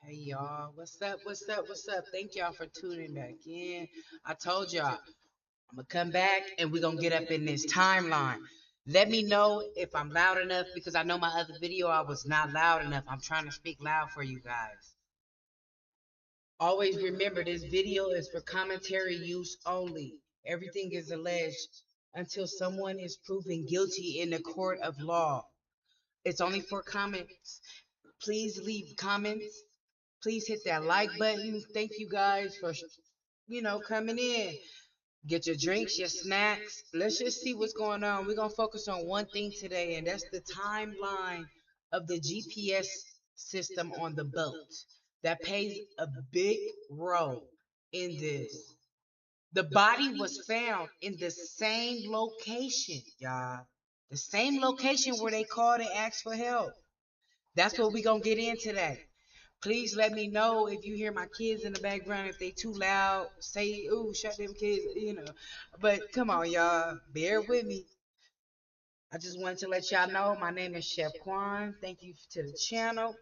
Hey y'all, what's up? What's up? What's up? Thank y'all for tuning back in. I told y'all I'm gonna come back and we're gonna get up in this timeline. Let me know if I'm loud enough because I know my other video I was not loud enough. I'm trying to speak loud for you guys. Always remember this video is for commentary use only. Everything is alleged until someone is proven guilty in the court of law. It's only for comments. Please leave comments. Please hit that like button. Thank you guys for coming in. Get your drinks, your snacks. Let's just see what's going on. We're gonna focus on one thing today, and that's the timeline of the GPS system on the boat. That plays a big role in this. The body was found in the same location, y'all. The same location where they called and asked for help. That's what we're gonna get in today. Please let me know if you hear my kids in the background. If they too loud, say, ooh, shut them kids. But come on, y'all. Bear with me. I just wanted to let y'all know my name is Chef Quan. Thank you to the channel.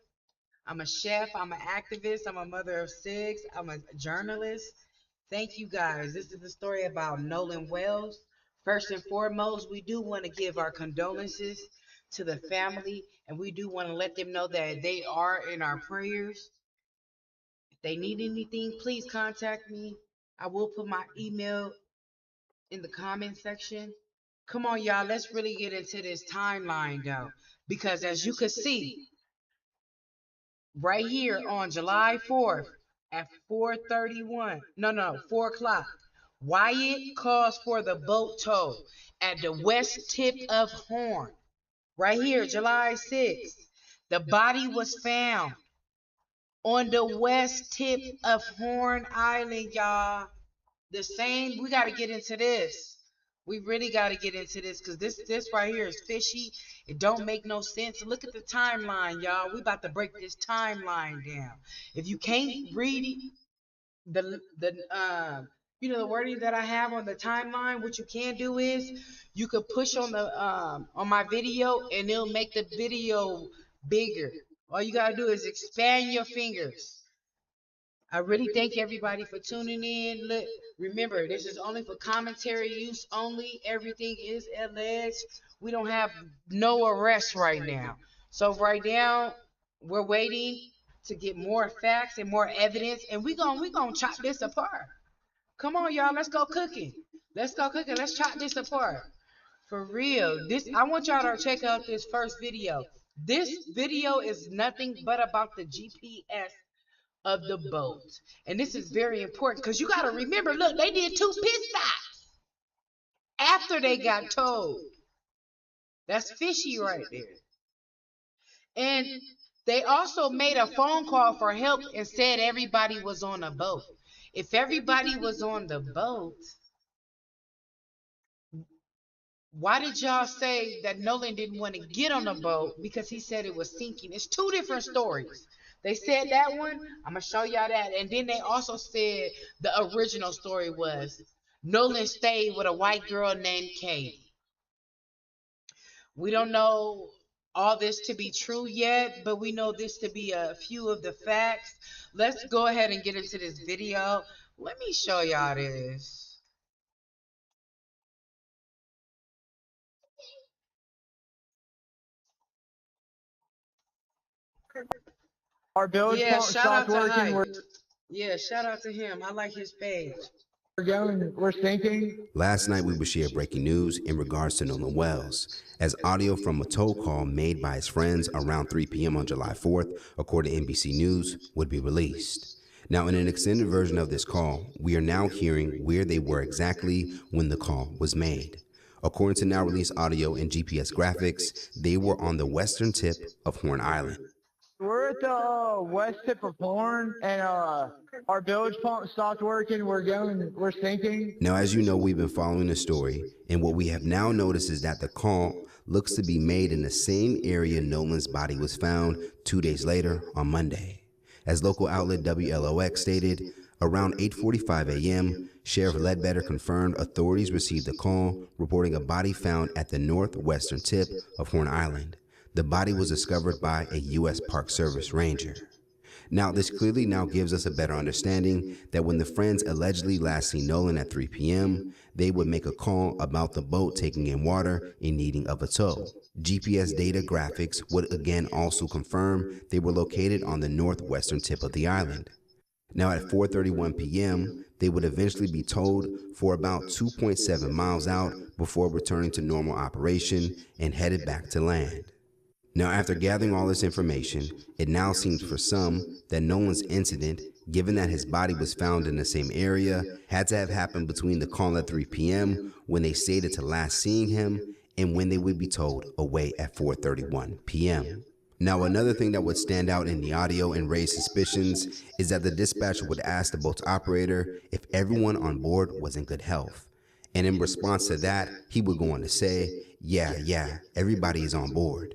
I'm a chef. I'm an activist. I'm a mother of six. I'm a journalist. Thank you guys. This is the story about Nolan Wells. First and foremost, we do want to give our condolences to the family, and we do want to let them know that they are in our prayers. If they need anything, please contact me. I will put my email in the comment section. Come on, y'all. Let's really get into this timeline, though. Because as you can see, right here on July 4th at 4:31, no, 4 o'clock, Wyatt calls for the boat tow at the west tip of Horn. Right here, July 6th. The body was found on the west tip of Horn Island, y'all. The same, we got to get into this. We really got to get into this because this right here is fishy. It don't make no sense. Look at the timeline, y'all. We about to break this timeline down. If you can't read it, the wording that I have on the timeline, what you can do is you could push on the on my video and it'll make the video bigger. All you gotta do is expand your fingers. I really thank everybody for tuning in. Look, remember, this is only for commentary use only. Everything is alleged. We don't have no arrests right now. So right now, we're waiting to get more facts and more evidence, and we gonna chop this apart. Come on, y'all, let's go cooking. Let's go cooking. Let's chop this apart. For real. This I want y'all to check out this first video. This video is nothing but about the GPS of the boat. And this is very important because you got to remember, look, they did two pit stops after they got towed. That's fishy right there. And they also made a phone call for help and said everybody was on a boat. If everybody was on the boat, why did y'all say that Nolan didn't want to get on the boat because he said it was sinking? It's two different stories. They said that one. I'm gonna show y'all that, and then they also said the original story was Nolan stayed with a white girl named Katie. We don't know all this to be true yet, but we know this to be a few of the facts. Let's go ahead and get into this video. Let me show y'all this. Our bilge Yeah, pump shout out stopped to working. Hype. Yeah, shout out to him. I like his page. We're sinking. Last night, we would share breaking news in regards to Nolan Wells, as audio from a tow call made by his friends around 3 p.m. on July 4th, according to NBC News, would be released. Now, in an extended version of this call, we are now hearing where they were exactly when the call was made. According to now released audio and GPS graphics, they were on the western tip of Horn Island. We're at the west tip of Horn, and our bilge pump stopped working. We're sinking. Now, as you know, we've been following the story, and what we have now noticed is that the call looks to be made in the same area Nolan's body was found 2 days later on Monday. As local outlet WLOX stated, around 8:45 a.m., Sheriff Ledbetter confirmed authorities received a call reporting a body found at the northwestern tip of Horn Island. The body was discovered by a U.S. Park Service ranger. Now, this clearly now gives us a better understanding that when the friends allegedly last seen Nolan at 3 p.m., they would make a call about the boat taking in water in needing of a tow. GPS data graphics would again also confirm they were located on the northwestern tip of the island. Now, at 4:31 p.m., they would eventually be towed for about 2.7 miles out before returning to normal operation and headed back to land. Now, after gathering all this information, it now seems for some that Nolan's incident, given that his body was found in the same area, had to have happened between the call at 3 p.m., when they stated to last seeing him, and when they would be towed away at 4:31 p.m. Now, another thing that would stand out in the audio and raise suspicions is that the dispatcher would ask the boat's operator if everyone on board was in good health. And in response to that, he would go on to say, yeah, everybody is on board.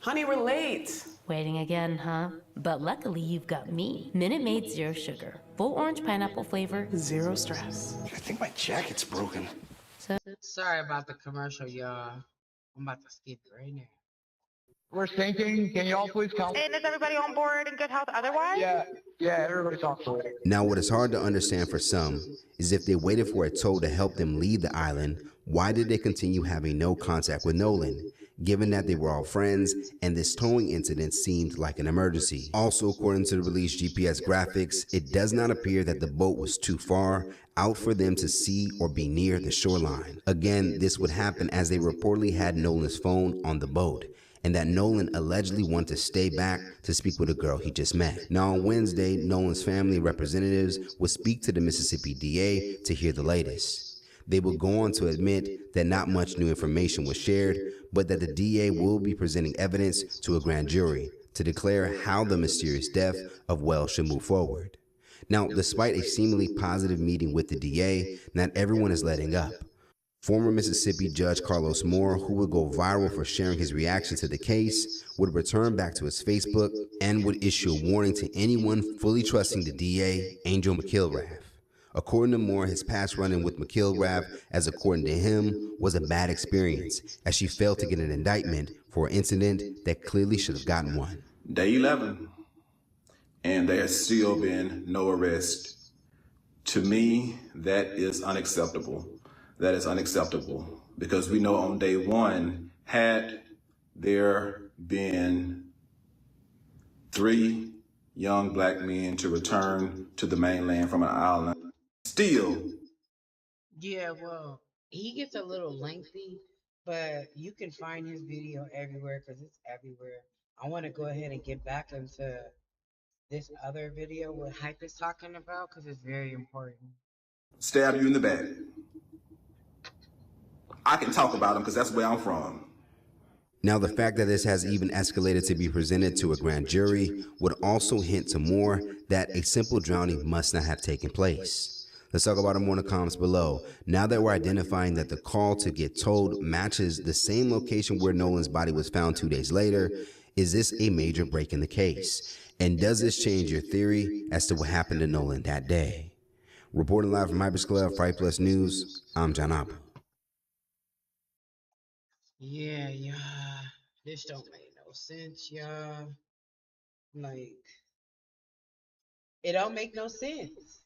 Honey, we're late. Waiting again, huh? But luckily you've got me. Minute Maid Zero Sugar. Full orange pineapple flavor. Zero stress. I think my jacket's broken. Sorry about the commercial, y'all. I'm about to skip it right now. We're sinking. Can you all please come? And is everybody on board in good health otherwise? Yeah, everybody's on board. Now, what is hard to understand for some is if they waited for a tow to help them leave the island, why did they continue having no contact with Nolan, given that they were all friends and this towing incident seemed like an emergency? Also, according to the released GPS graphics, it does not appear that the boat was too far out for them to see or be near the shoreline. Again, this would happen as they reportedly had Nolan's phone on the boat, and that Nolan allegedly wanted to stay back to speak with a girl he just met. Now, on Wednesday, Nolan's family representatives would speak to the Mississippi DA to hear the latest. They would go on to admit that not much new information was shared, but that the DA will be presenting evidence to a grand jury to declare how the mysterious death of Wells should move forward. Now, despite a seemingly positive meeting with the DA, not everyone is letting up. Former Mississippi Judge Carlos Moore, who would go viral for sharing his reaction to the case, would return back to his Facebook and would issue a warning to anyone fully trusting the DA, Angel McIlrath. According to Moore, his past run-in with McIlrath, as according to him, was a bad experience, as she failed to get an indictment for an incident that clearly should have gotten one. Day 11, and there has still been no arrest. To me, that is unacceptable. That is unacceptable because we know on day 1, had there been 3 young black men to return to the mainland from an island, still. Yeah, well, he gets a little lengthy, but you can find his video everywhere because it's everywhere. I want to go ahead and get back into this other video what Hype is talking about because it's very important. Stab you in the back. I can talk about them because that's where I'm from. Now, the fact that this has even escalated to be presented to a grand jury would also hint to more that a simple drowning must not have taken place. Let's talk about it more in the comments below. Now that we're identifying that the call to get towed matches the same location where Nolan's body was found 2 days later, is this a major break in the case? And does this change your theory as to what happened to Nolan that day? Reporting live from Hyper's Club, Fright Plus News, I'm John Apple. Yeah, this don't make no sense, y'all. Like, it don't make no sense.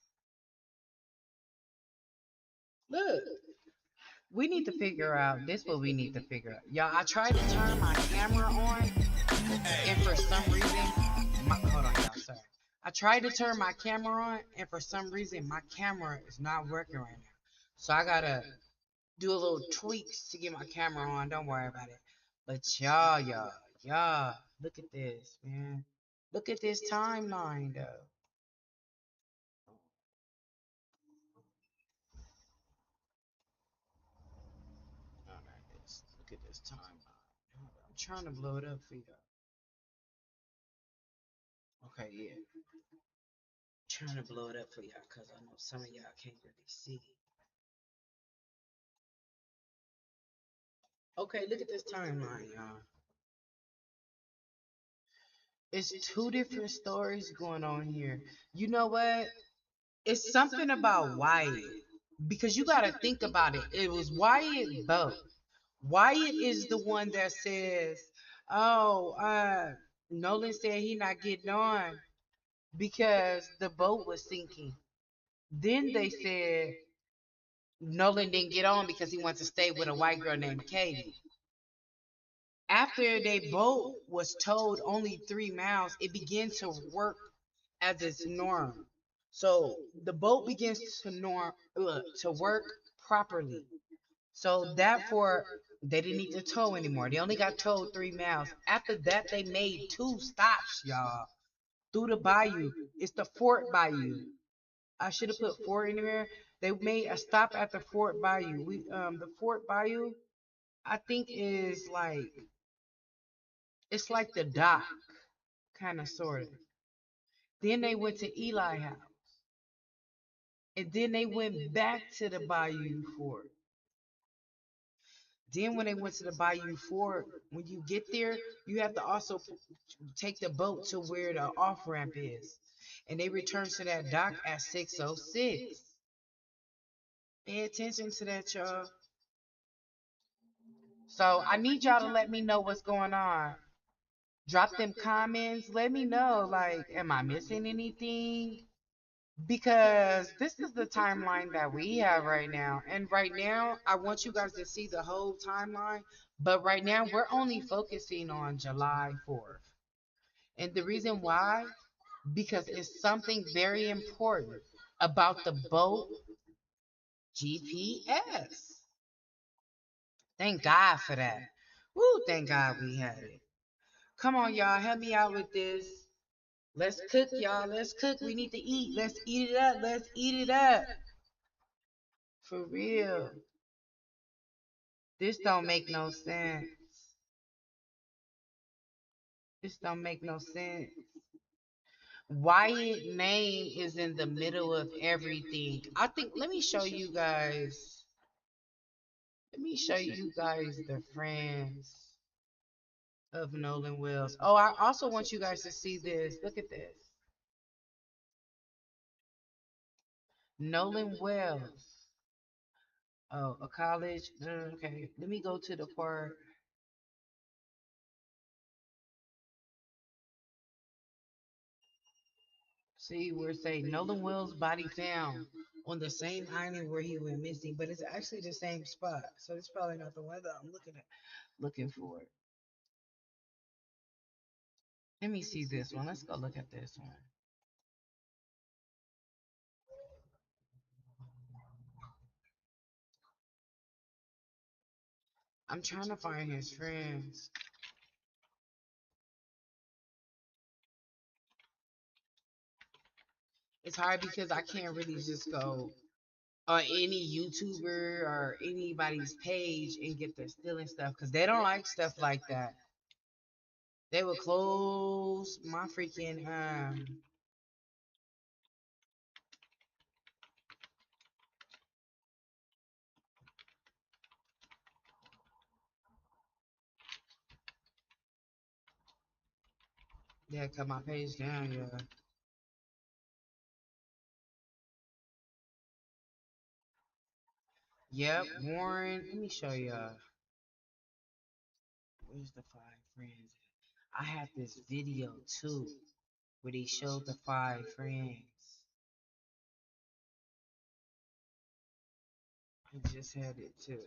Look, we need to figure out, this what we need to figure out. Y'all, I tried to turn my camera on, and for some reason, hold on, y'all, sorry. I tried to turn my camera on, and for some reason, my camera is not working right now. So I gotta do a little tweaks to get my camera on. Don't worry about it. But y'all, look at this, man. Look at this timeline, though. Look at this timeline. I'm trying to blow it up for y'all. Okay, yeah. Trying to blow it up for y'all because I know some of y'all can't really see. Okay, look at this timeline, y'all. It's 2 different stories going on here. You know what? It's something about Wyatt. Because you gotta think about it. It was Wyatt both. Wyatt is the one that says, oh, Nolan said he not getting on because the boat was sinking. Then they said Nolan didn't get on because he wanted to stay with a white girl named Katie. After their boat was towed only 3 miles, it began to work as its norm. So the boat begins to work properly. So therefore, they didn't need to tow anymore. They only got towed 3 miles. After that, they made two stops, y'all, through the bayou. It's the Fort Bayou. I should have put Fort in there. They made a stop at the Fort Bayou. The Fort Bayou, I think is like it's like the dock, kind of sort of. Then they went to Eli House, and then they went back to the Bayou Fort. Then when they went to the Bayou Fort, when you get there, you have to also take the boat to where the off ramp is, and they return to that dock at 6:06. Pay attention to that, y'all. So I need y'all to let me know what's going on. Drop them comments. Let me know, like, am I missing anything? Because this is the timeline that we have right now. And right now, I want you guys to see the whole timeline. But right now, we're only focusing on July 4th. And the reason why, because it's something very important about the boat GPS. Thank God for that. Woo, thank God we had it. Come on, y'all, help me out with this. Let's cook, y'all. Let's cook. We need to eat. Let's eat it up. Let's eat it up. For real. This don't make no sense. This don't make no sense. Wyatt name is in the middle of everything. I think let me show you guys. Let me show you guys the friends of Nolan Wells. Oh, I also want you guys to see this. Look at this. Nolan Wells. Oh, a college. Okay. Let me go to the part. See, we're saying Nolan Wells' body found on the same island where he went missing, but it's actually the same spot. So it's probably not the one that I'm looking for. Let me see this one. Let's go look at this one. I'm trying to find his friends. It's hard because I can't really just go on any YouTuber or anybody's page and get their stealing stuff because they don't like stuff like that. They will close my freaking yeah, cut my page down, yeah. Yep, Warren. Let me show y'all. Where's the five friends? I had this video too where they showed the five friends. I just had it too.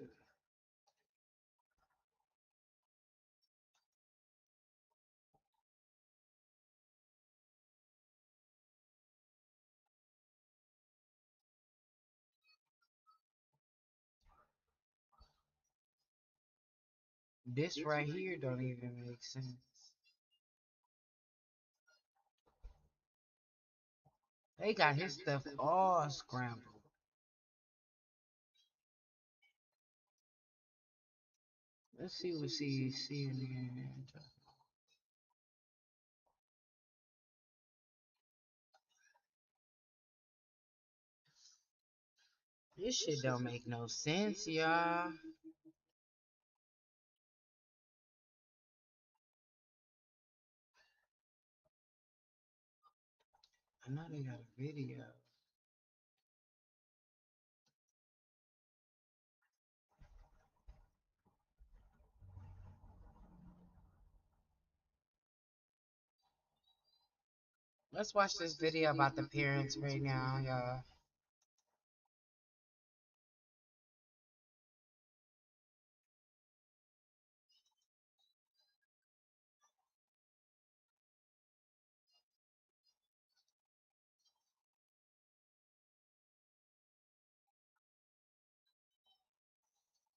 This right here don't even make sense. They got his stuff all scrambled. Let's see what see in here. This shit don't make no sense, y'all. I know they got a video. Let's watch this video about the parents right now, y'all.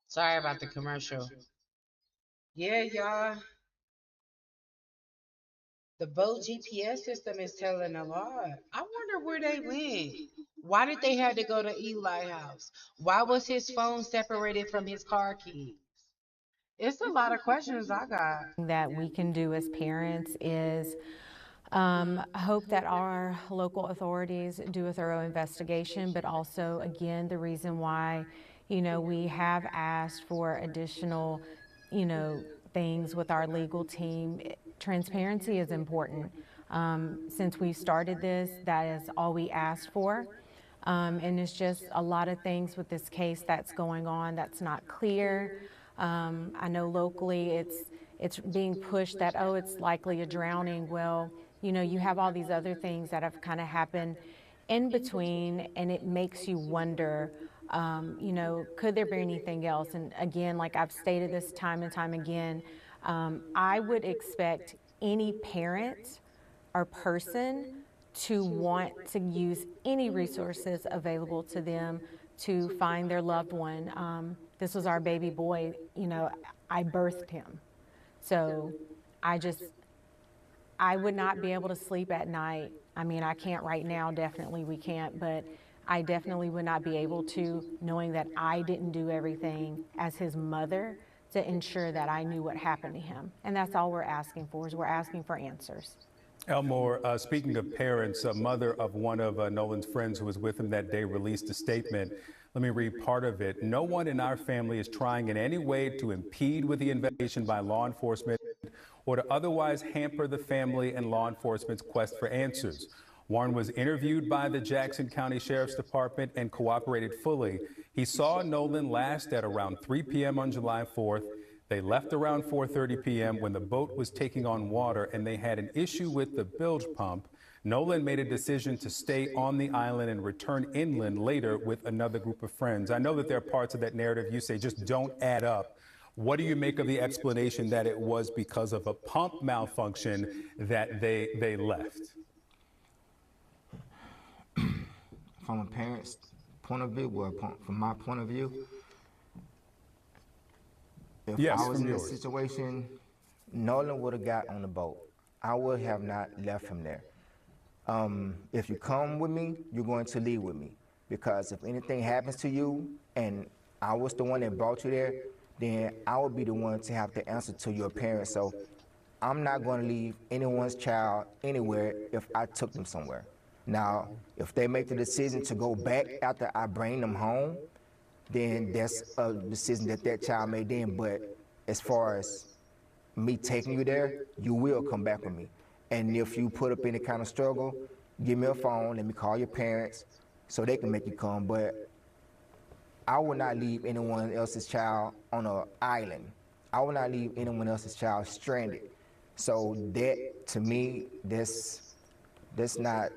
Sorry about the commercial. Yeah, y'all. The boat GPS system is telling a lot. I wonder where they went. Why did they have to go to Eli house? Why was his phone separated from his car keys? It's a lot of questions I got. That we can do as parents is hope that our local authorities do a thorough investigation, but also, again, the reason why, we have asked for additional, things with our legal team. Transparency is important. Since we started this, that is all we asked for. And it's just a lot of things with this case that's going on that's not clear. I know locally it's being pushed that, oh, it's likely a drowning. Well, you have all these other things that have kind of happened in between, and it makes you wonder, could there be anything else? And again, like I've stated this time and time again, I would expect any parent or person to want to use any resources available to them to find their loved one. This was our baby boy, I birthed him. So I would not be able to sleep at night. I mean, I can't right now, definitely we can't, but I definitely would not be able to, knowing that I didn't do everything as his mother to ensure that I knew what happened to him. And that's all we're asking for, is we're asking for answers. Elmore, speaking of parents, a mother of one of Nolan's friends who was with him that day released a statement. Let me read part of it. "No one in our family is trying in any way to impede with the investigation by law enforcement or to otherwise hamper the family and law enforcement's quest for answers." Warren was interviewed by the Jackson County Sheriff's Department and cooperated fully. He saw Nolan last at around 3 p.m. on July 4th. They left around 4:30 p.m. when the boat was taking on water and they had an issue with the bilge pump. Nolan made a decision to stay on the island and return inland later with another group of friends. I know that there are parts of that narrative you say just don't add up. What do you make of the explanation that it was because of a pump malfunction that they left? From a parent's point of view, well, from my point of view, if I was in this situation, Nolan would have got on the boat. I would have not left him there. If you come with me, you're going to leave with me. Because if anything happens to you and I was the one that brought you there, then I would be the one to have to answer to your parents. So I'm not going to leave anyone's child anywhere if I took them somewhere. Now, if they make the decision to go back after I bring them home, then that's a decision that child made then. But as far as me taking you there, you will come back with me. And if you put up any kind of struggle, give me a phone, let me call your parents so they can make you come. But I will not leave anyone else's child on an island. I will not leave anyone else's child stranded. So that, to me, that's not,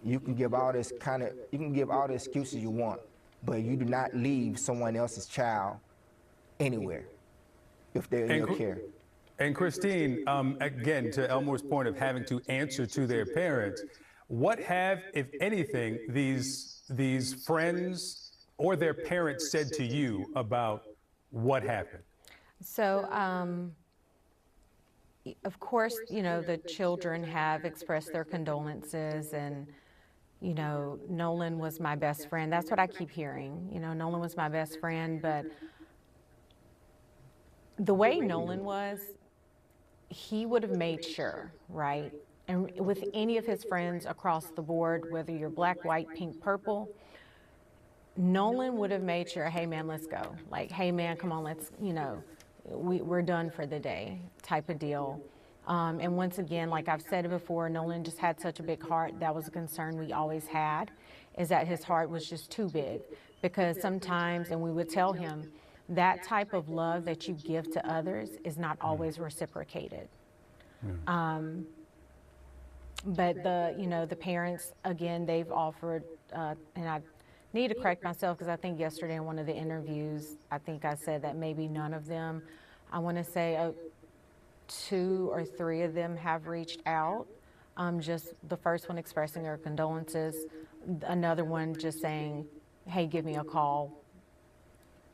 you can give all this you can give all the excuses you want, but you do not leave someone else's child anywhere if they're in your care. And Christine, again, to Elmore's point of having to answer to their parents, what have, if anything, these friends or their parents said to you about what happened? So, of course, the children have expressed their condolences, and Nolan was my best friend. That's what I keep hearing. Nolan was my best friend, but the way Nolan was, he would have made sure, right? And with any of his friends across the board, whether you're black, white, pink, purple, Nolan would have made sure, hey man, let's go. Like, hey man, come on, let's, we're done for the day type of deal. And once again, like I've said before, Nolan just had such a big heart. That was a concern we always had, is that his heart was just too big. Because sometimes, and we would tell him, that type of love that you give to others is not always reciprocated. But the parents, again, they've offered, and I need to correct myself because I think yesterday in one of the interviews, I think I said that maybe none of them, I want to say 2 or 3 of them have reached out. Just the first one expressing their condolences, another one just saying, hey, give me a call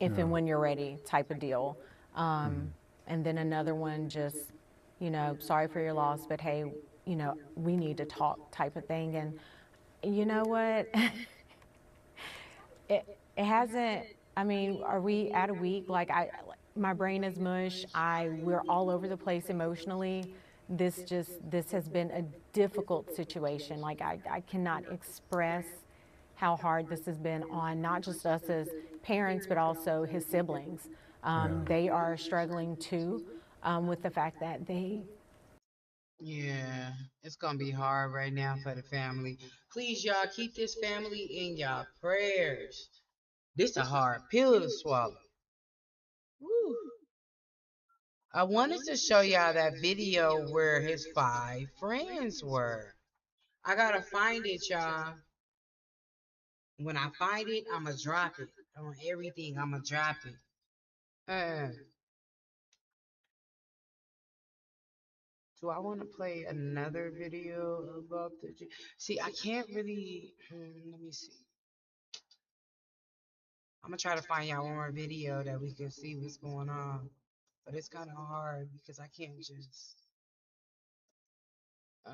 if and when you're ready, type of deal. And then another one just, sorry for your loss, but hey, we need to talk, type of thing. And you know what? It hasn't, I mean, are we at a week? Like, my brain is mush. We're all over the place emotionally. This has been a difficult situation. Like, I cannot express how hard this has been on not just us as parents, but also his siblings. They are struggling too, with the fact that Yeah, it's gonna be hard right now for the family. Please, y'all, keep this family in y'all prayers. This a hard pill to swallow. Woo. I wanted to show y'all that video where his 5 friends were. I gotta find it, y'all. When I find it, I'ma drop it on everything. I'ma drop it. Uh, do I want to play another video about the? See, I can't really. Let me see. I'm gonna try to find y'all one more video that we can see what's going on. But it's kind of hard because I can't just uh,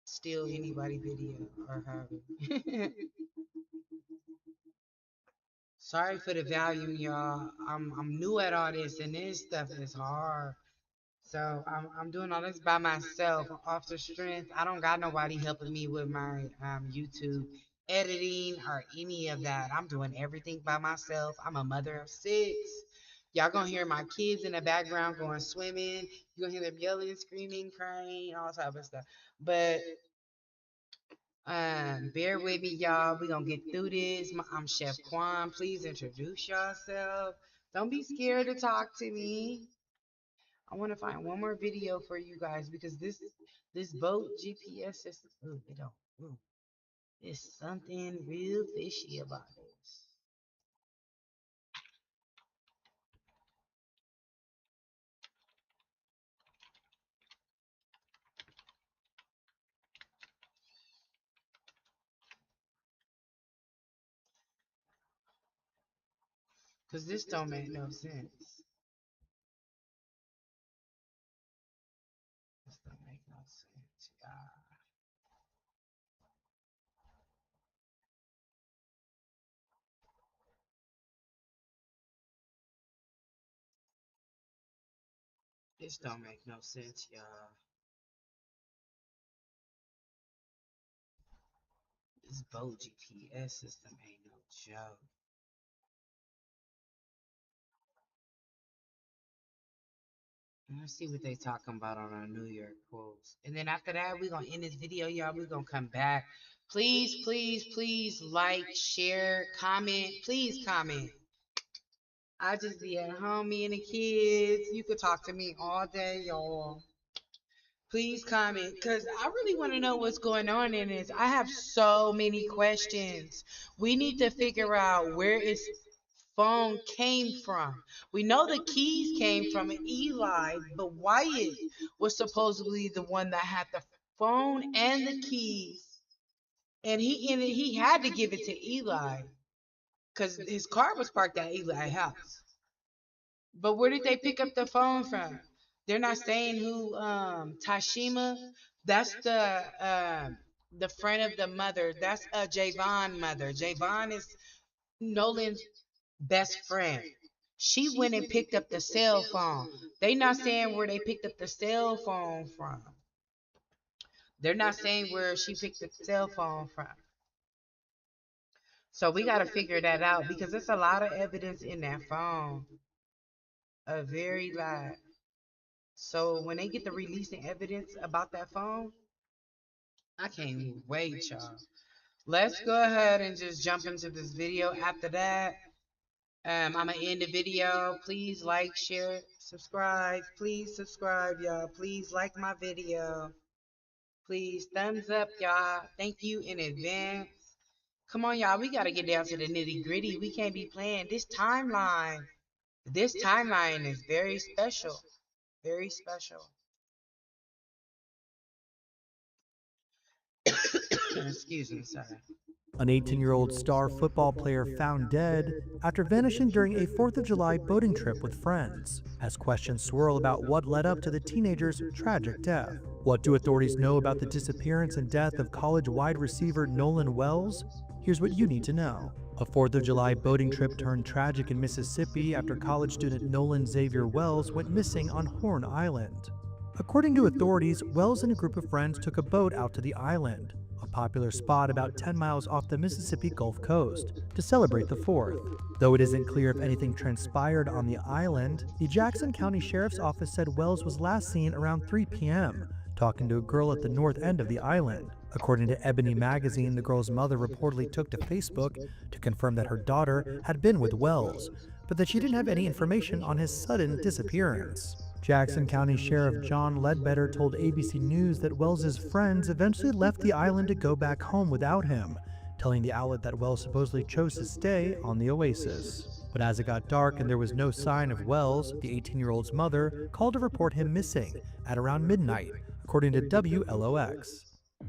steal anybody video or have it. Sorry for the volume, y'all. I'm new at all this, and this stuff is hard. So I'm doing all this by myself, off the strength. I don't got nobody helping me with my YouTube editing or any of that. I'm doing everything by myself. I'm a mother of 6. Y'all gonna hear my kids in the background going swimming. You're gonna hear them yelling, screaming, crying, all type of stuff. But bear with me, y'all. We gonna get through this. I'm Chef Quan. Please introduce yourself. Don't be scared to talk to me. I want to find one more video for you guys because this boat GPS system, ooh, it don't, ooh, there's something real fishy about this. Cause this don't make no sense. This don't make no sense. This don't make no sense, y'all. This boat GPS system ain't no joke. Let's see what they talking about on our New York quotes. And then after that, we're gonna end this video, y'all. We're gonna come back. Please, please, please like, share, comment. Please comment. I just be at home, me and the kids. You could talk to me all day, y'all. Please comment, because I really want to know what's going on in this. I have so many questions. We need to figure out where his phone came from. We know the keys came from Eli, but Wyatt was supposedly the one that had the phone and the keys. And he had to give it to Eli because his car was parked at Eli's house. But where did they pick up the phone from? They're not saying who Tashima. That's the friend of the mother. That's Javon mother. Javon is Nolan's best friend. She went and picked up the cell phone. They not saying where they picked up the cell phone from. They're not saying where she picked the cell phone from. So we got to figure that out because there's a lot of evidence in that phone. A very lot. So when they get the releasing evidence about that phone, I can't wait, y'all. Let's go ahead and just jump into this video. After that, I'm gonna end the video. Please like, share, subscribe. Please subscribe, y'all. Please like my video. Please, thumbs up, y'all. Thank you in advance. Come on, y'all. We got to get down to the nitty gritty. We can't be playing this timeline. This timeline is very special. Very special. Excuse me, sorry. An 18-year-old star football player found dead after vanishing during a 4th of July boating trip with friends, as questions swirl about what led up to the teenager's tragic death. What do authorities know about the disappearance and death of college wide receiver Nolan Wells? Here's what you need to know. A 4th of July boating trip turned tragic in Mississippi after college student Nolan Xavier Wells went missing on Horn Island. According to authorities, Wells and a group of friends took a boat out to the island, a popular spot about 10 miles off the Mississippi Gulf Coast, to celebrate the 4th. Though it isn't clear if anything transpired on the island, the Jackson County Sheriff's Office said Wells was last seen around 3 p.m., talking to a girl at the north end of the island. According to Ebony magazine, the girl's mother reportedly took to Facebook to confirm that her daughter had been with Wells, but that she didn't have any information on his sudden disappearance. Jackson County Sheriff John Ledbetter told ABC News that Wells's friends eventually left the island to go back home without him, telling the outlet that Wells supposedly chose to stay on the Oasis. But as it got dark and there was no sign of Wells, the 18-year-old's mother called to report him missing at around midnight, according to WLOX.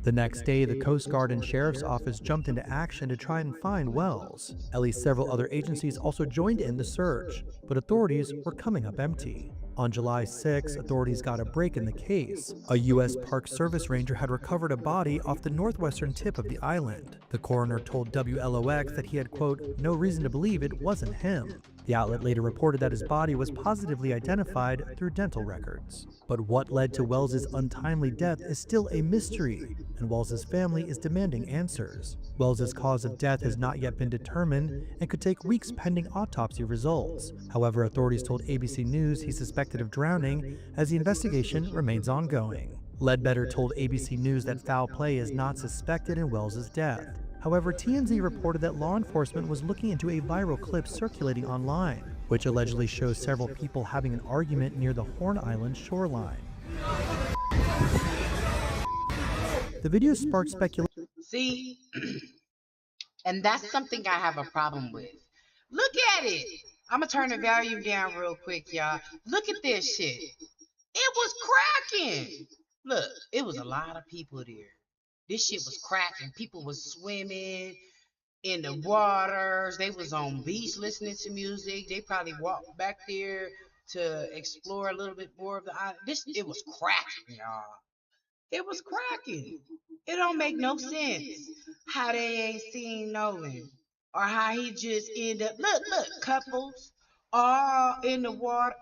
The next day, the Coast Guard and Sheriff's Office jumped into action to try and find Wells. At least several other agencies also joined in the search, but authorities were coming up empty. On July 6, authorities got a break in the case. A U.S. Park Service ranger had recovered a body off the northwestern tip of the island. The coroner told WLOX that he had, quote, no reason to believe it wasn't him. The outlet later reported that his body was positively identified through dental records. But what led to Wells's untimely death is still a mystery, and Wells's family is demanding answers. Wells's cause of death has not yet been determined and could take weeks pending autopsy results. However, authorities told ABC News he's suspected of drowning as the investigation remains ongoing. Ledbetter told ABC News that foul play is not suspected in Wells's death. However, TMZ reported that law enforcement was looking into a viral clip circulating online, which allegedly shows several people having an argument near the Horn Island shoreline. The video sparked speculation. See, and that's something I have a problem with. Look at it. I'm going to turn the volume down real quick, y'all. Look at this shit. It was cracking. Look, it was a lot of people there. This shit was cracking. People was swimming in the waters. They was on beach listening to music. They probably walked back there to explore a little bit more of the island. It was cracking, y'all. It was cracking. It don't make no sense how they ain't seen Nolan or how he just ended up. Look, couples all in the water.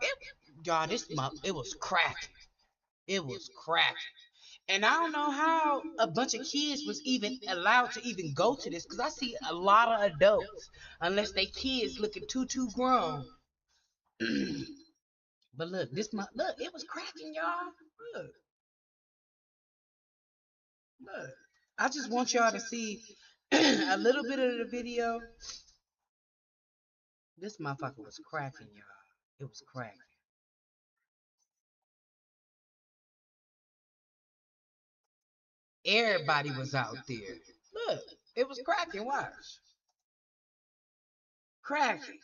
Y'all, it was cracking. It was cracking. And I don't know how a bunch of kids was even allowed to even go to this, because I see a lot of adults, unless they kids looking too grown. But look, look, it was cracking, y'all. Look. I just want y'all to see a little bit of the video. This motherfucker was cracking, y'all. It was cracking. Everybody was out there. Look, it was cracking. Watch. Cracking.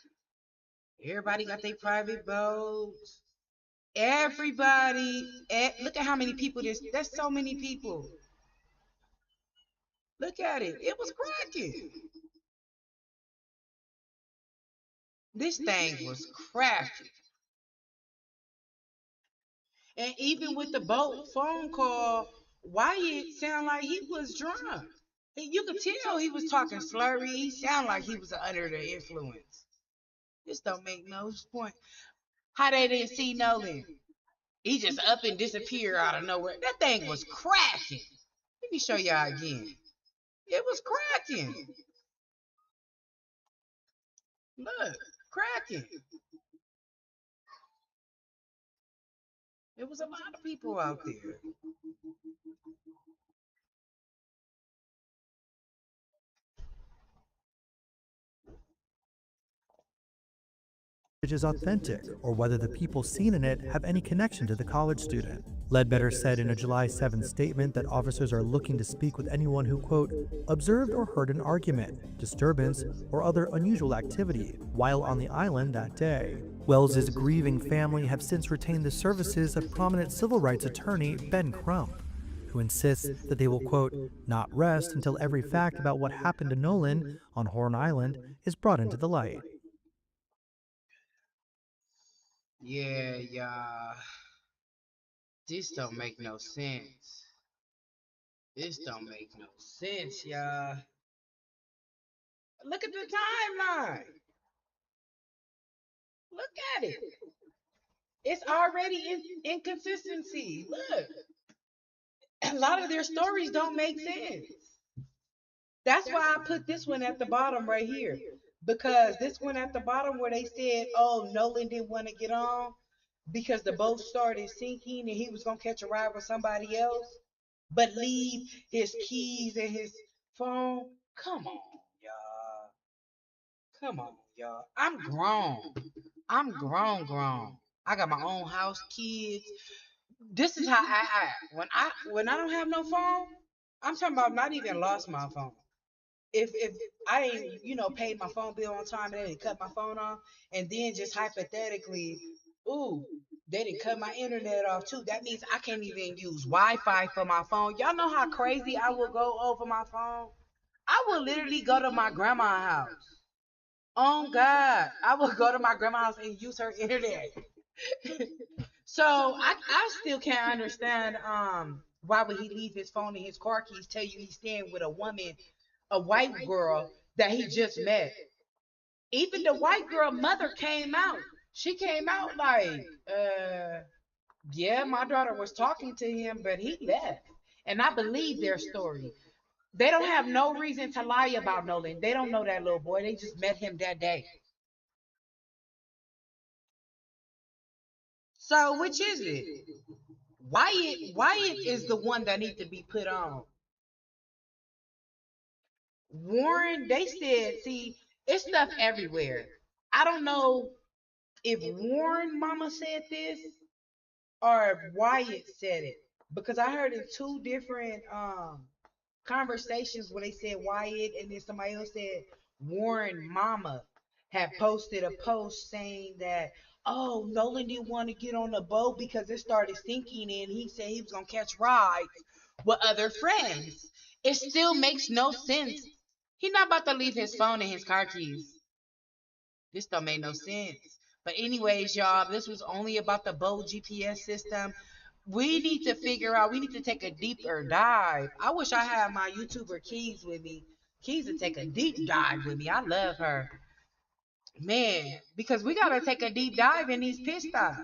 Everybody got their private boats. Everybody. Look at how many people that's so many people. Look at it. It was cracking. This thing was cracking. And even with the boat phone call, Wyatt sounded like he was drunk. You could tell he was talking slurry. He sounded like he was under the influence. This don't make no point. How they didn't see Nolan? He just up and disappeared out of nowhere. That thing was cracking. Let me show y'all again. It was cracking. Look, cracking. It was a lot of people out there. is authentic or whether the people seen in it have any connection to the college student. Ledbetter said in a July 7th statement that officers are looking to speak with anyone who, quote, observed or heard an argument, disturbance, or other unusual activity while on the island that day. Wells's grieving family have since retained the services of prominent civil rights attorney Ben Crump, who insists that they will, quote, not rest until every fact about what happened to Nolan on Horn Island is brought into the light. Yeah, y'all. This don't make no sense. This don't make no sense, y'all. Look at the timeline. Look at it. It's already inconsistency. Look, a lot of their stories don't make sense. That's why I put this one at the bottom right here. Because this one at the bottom where they said, oh, Nolan didn't want to get on because the boat started sinking and he was going to catch a ride with somebody else, but leave his keys and his phone. Come on, y'all. Come on, y'all. I'm grown. I'm grown. I got my own house, kids. This is how I act. When I don't have no phone, I'm talking about not even lost my phone. If I ain't, paid my phone bill on time and they didn't cut my phone off, and then just hypothetically, ooh, they didn't cut my internet off too. That means I can't even use Wi-Fi for my phone. Y'all know how crazy I will go over my phone? I will literally go to my grandma's house. Oh God, I will go to my grandma's house and use her internet. So I still can't understand why would he leave his phone and his car keys, tell you he's staying with a woman, a white girl that he just met. Even the white girl mother came out. She came out like, yeah, my daughter was talking to him, but he left. And I believe their story. They don't have no reason to lie about Nolan. They don't know that little boy. They just met him that day. So which is it? Wyatt is the one that needs to be put on. Warren, they said, see, it's stuff everywhere. I don't know if Warren mama said this or if Wyatt said it. Because I heard in two different conversations where they said Wyatt and then somebody else said Warren mama had posted a post saying that, oh, Nolan didn't want to get on the boat because it started sinking and he said he was gonna catch rides with other friends. It still makes no sense. He's not about to leave his phone and his car keys. This don't make no sense. But anyways, y'all, this was only about the boat GPS system. We need to figure out, we need to take a deeper dive. I wish I had my YouTuber Keys with me. Keys to take a deep dive with me. I love her. Man, because we gotta take a deep dive in these pit stops.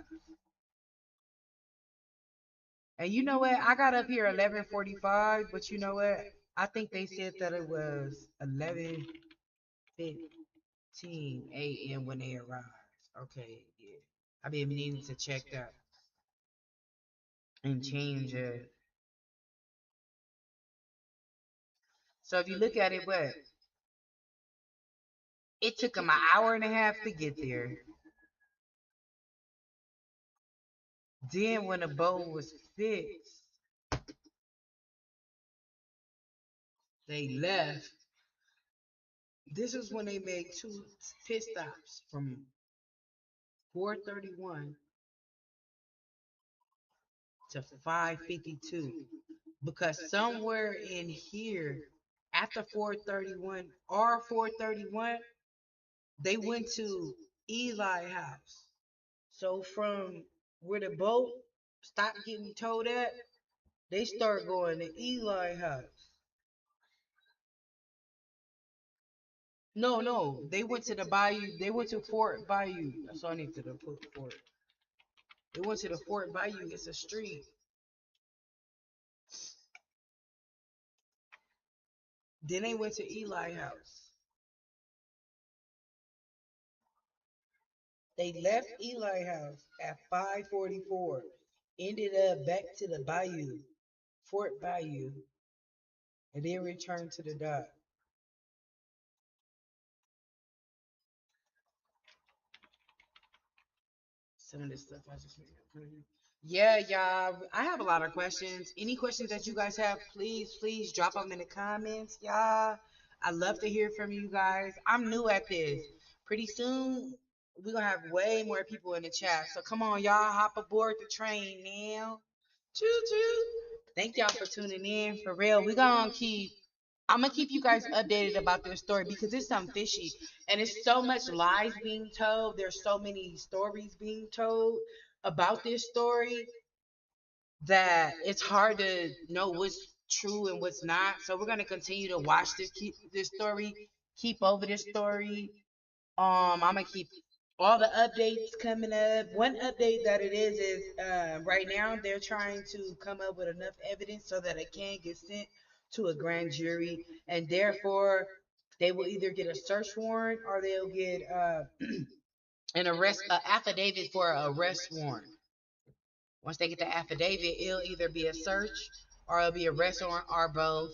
And you know what? I got up here 11:45, but you know what? I think they said that it was 11:15 a.m. when they arrived. Okay, yeah. I've been needing to check that and change it. So if you look at it, what? It took them an hour and a half to get there. Then when the boat was fixed, they left. This is when they made two pit stops from 431 to 552. Because somewhere in here, after 431 or 431, they went to Eli house. So from where the boat stopped getting towed at, they start going to Eli house. No, no, they went to the bayou. They went to Fort Bayou. That's all I need to put Fort. They went to the Fort Bayou. It's a street. Then they went to Eli house. They left Eli house at 5:44. Ended up back to the Bayou, Fort Bayou, and then returned to the dock. some of this stuff I just made. Yeah, y'all. I have a lot of questions. Any questions that you guys have, please drop them in the comments, y'all. I love to hear from you guys. I'm new at this. Pretty soon, we're gonna have way more people in the chat. So come on, y'all, hop aboard the train now. Choo choo. Thank y'all for tuning in. For real, I'm gonna keep you guys updated about this story because it's something fishy, and it's so much lies being told. There's so many stories being told about this story that it's hard to know what's true and what's not. So we're gonna continue to watch this story, keep over this story. I'm gonna keep all the updates coming up. One update that it is right now they're trying to come up with enough evidence so that it can get sent to a grand jury, and therefore they will either get a search warrant or they'll get an arrest affidavit for an arrest warrant. Once they get the affidavit, it'll either be a search or it'll be a arrest warrant or both.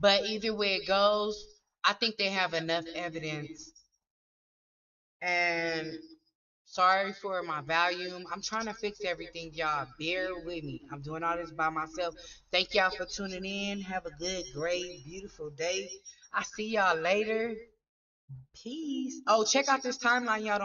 But either way it goes, I think they have enough evidence. And sorry for my volume. I'm trying to fix everything, y'all. Bear with me. I'm doing all this by myself. Thank y'all for tuning in. Have a good, great, beautiful day. I see y'all later. Peace. Oh, check out this timeline, y'all.